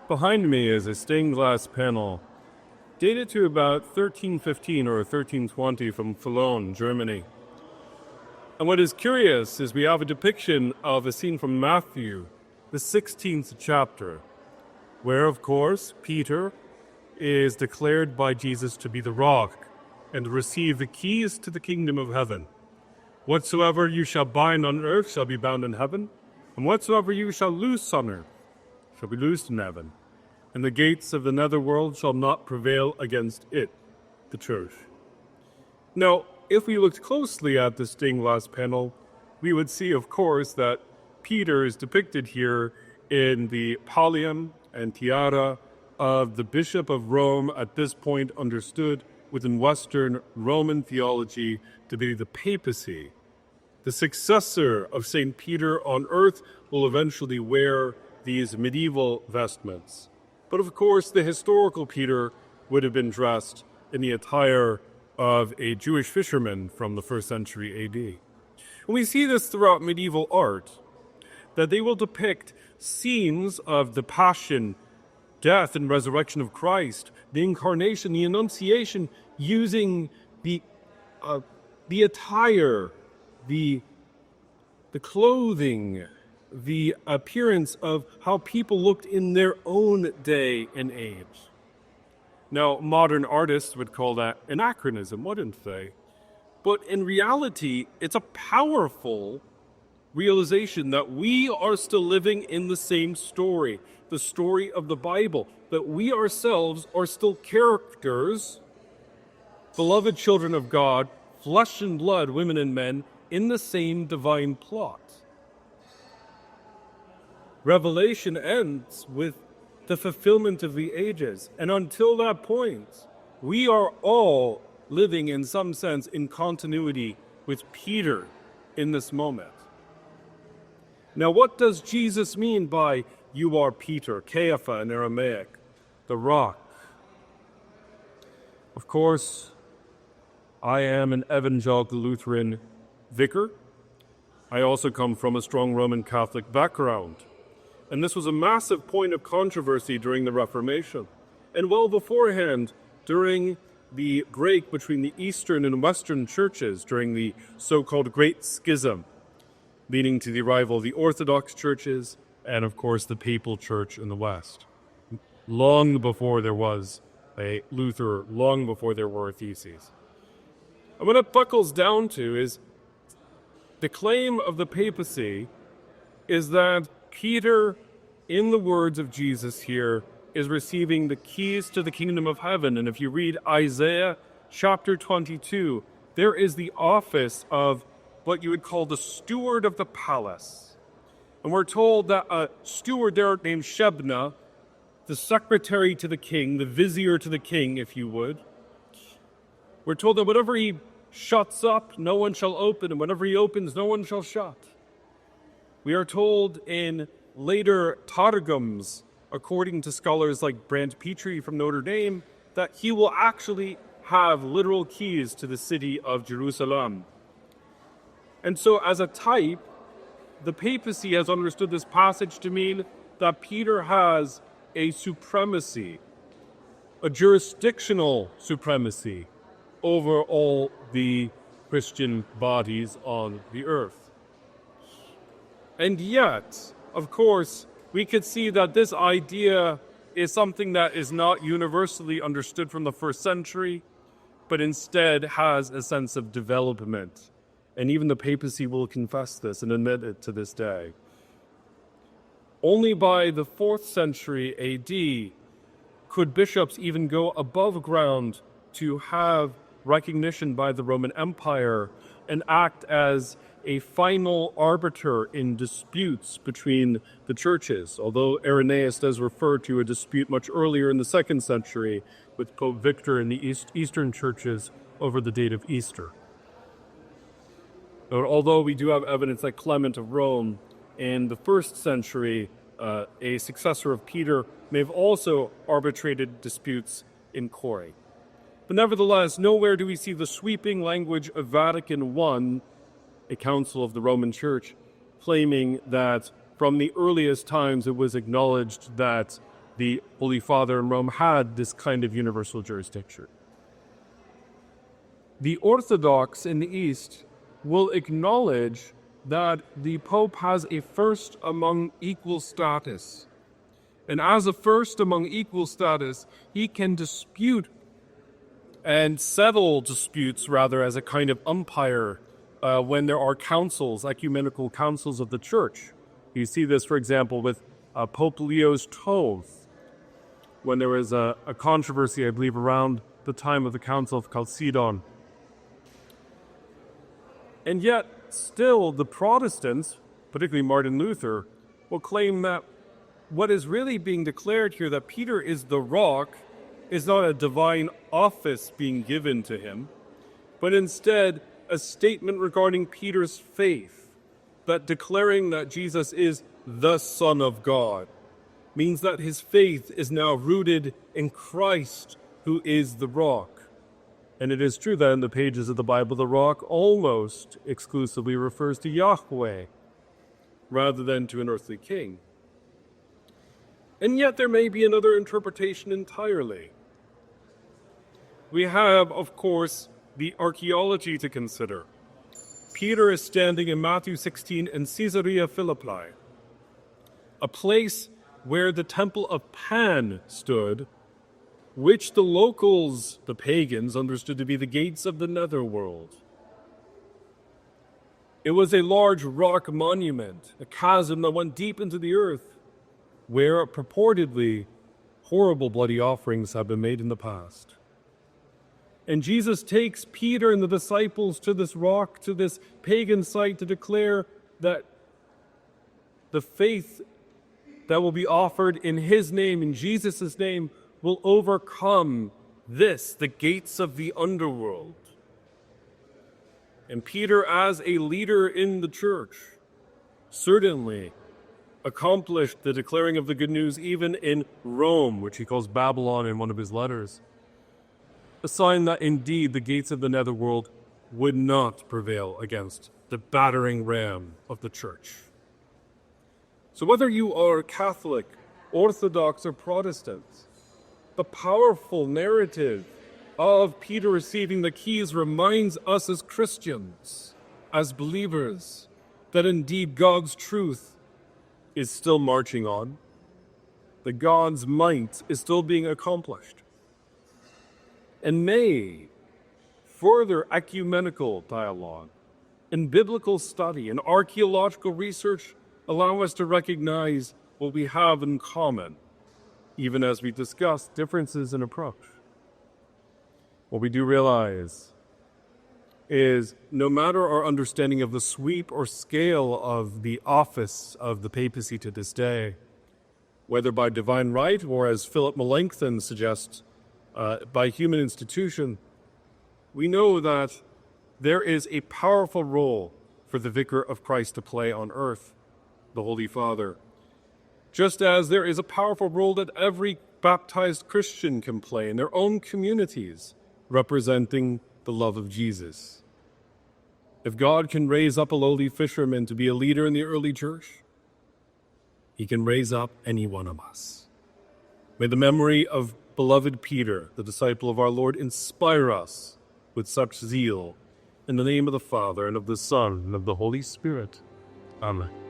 Behind me is a stained glass panel dated to about 1315 or 1320 from Cologne, Germany. And what is curious is we have a depiction of a scene from Matthew, the 16th chapter, where, of course, Peter is declared by Jesus to be the rock and receive the keys to the kingdom of heaven. Whatsoever you shall bind on earth shall be bound in heaven, and whatsoever you shall loose on earth shall be loosed in heaven. And the gates of the netherworld shall not prevail against it, the church. Now, if we looked closely at the stained glass panel, we would see, of course, that Peter is depicted here in the pallium and tiara of the Bishop of Rome, at this point understood within Western Roman theology to be the papacy. The successor of St. Peter on earth will eventually wear these medieval vestments. But of course, the historical Peter would have been dressed in the attire of a Jewish fisherman from the 1st century AD. And we see this throughout medieval art, that they will depict scenes of the passion, death, and resurrection of Christ, the incarnation, the annunciation, using the attire, the clothing, the appearance of how people looked in their own day and age. Now, modern artists would call that anachronism, wouldn't they? But in reality, it's a powerful realization that we are still living in the same story, the story of the Bible, that we ourselves are still characters, beloved children of God, flesh and blood, women and men, in the same divine plot. Revelation ends with the fulfillment of the ages. And until that point, we are all living in some sense in continuity with Peter in this moment. Now, what does Jesus mean by "you are Peter," Kepha in Aramaic, the rock? Of course, I am an evangelical Lutheran vicar. I also come from a strong Roman Catholic background. And this was a massive point of controversy during the Reformation. And well beforehand, during the break between the Eastern and Western churches, during the so-called Great Schism, leading to the arrival of the Orthodox churches and, of course, the Papal Church in the West. Long before there was a Luther, long before there were theses. And what it buckles down to is the claim of the papacy is that Peter, in the words of Jesus here, is receiving the keys to the kingdom of heaven. And if you read Isaiah chapter 22, there is the office of what you would call the steward of the palace. And we're told that a steward there named Shebna, the secretary to the king, the vizier to the king, if you would, we're told that whatever he shuts up, no one shall open, and whatever he opens, no one shall shut. We are told in later Targums, according to scholars like Brant Petrie from Notre Dame, that he will actually have literal keys to the city of Jerusalem. And so as a type, the papacy has understood this passage to mean that Peter has a supremacy, a jurisdictional supremacy over all the Christian bodies on the earth. And yet, of course, we could see that this idea is something that is not universally understood from the 1st century, but instead has a sense of development. And even the papacy will confess this and admit it to this day. Only by the 4th century AD could bishops even go above ground to have recognition by the Roman Empire and act as a final arbiter in disputes between the churches, although Irenaeus does refer to a dispute much earlier in the 2nd century with Pope Victor and the Eastern churches over the date of Easter. Although we do have evidence that Clement of Rome in the 1st century, a successor of Peter, may have also arbitrated disputes in Cori. But nevertheless, nowhere do we see the sweeping language of Vatican I, a council of the Roman Church, claiming that from the earliest times it was acknowledged that the Holy Father in Rome had this kind of universal jurisdiction. The Orthodox in the East will acknowledge that the Pope has a first among equal status. And as a first among equal status, he can dispute and settle disputes, rather, as a kind of umpire when there are councils, ecumenical councils of the Church. You see this, for example, with Pope Leo's oath, when there was a controversy, I believe, around the time of the Council of Chalcedon. And yet, still, the Protestants, particularly Martin Luther, will claim that what is really being declared here, that Peter is the rock, is not a divine office being given to him, but instead a statement regarding Peter's faith, that declaring that Jesus is the Son of God means that his faith is now rooted in Christ, who is the rock. And it is true that in the pages of the Bible, the rock almost exclusively refers to Yahweh rather than to an earthly king. And yet there may be another interpretation entirely. We have, of course, the archaeology to consider. Peter is standing in Matthew 16 in Caesarea Philippi, a place where the temple of Pan stood, which the locals, the pagans, understood to be the gates of the netherworld. It was a large rock monument, a chasm that went deep into the earth, where purportedly horrible bloody offerings have been made in the past. And Jesus takes Peter and the disciples to this rock, to this pagan site, to declare that the faith that will be offered in his name, in Jesus' name, will overcome this, the gates of the underworld. And Peter, as a leader in the church, certainly accomplished the declaring of the good news even in Rome, which he calls Babylon in one of his letters. A sign that indeed the gates of the netherworld would not prevail against the battering ram of the church. So whether you are Catholic, Orthodox, or Protestant, the powerful narrative of Peter receiving the keys reminds us as Christians, as believers, that indeed God's truth is still marching on, that God's might is still being accomplished. And may further ecumenical dialogue and biblical study and archaeological research allow us to recognize what we have in common, even as we discuss differences in approach. What we do realize is no matter our understanding of the sweep or scale of the office of the papacy to this day, whether by divine right or, as Philip Melanchthon suggests, by human institution, we know that there is a powerful role for the Vicar of Christ to play on earth, the Holy Father, just as there is a powerful role that every baptized Christian can play in their own communities, representing the love of Jesus. If God can raise up a lowly fisherman to be a leader in the early church, he can raise up any one of us. May the memory of beloved Peter, the disciple of our Lord, inspire us with such zeal. In the name of the Father, and of the Son, and of the Holy Spirit. Amen.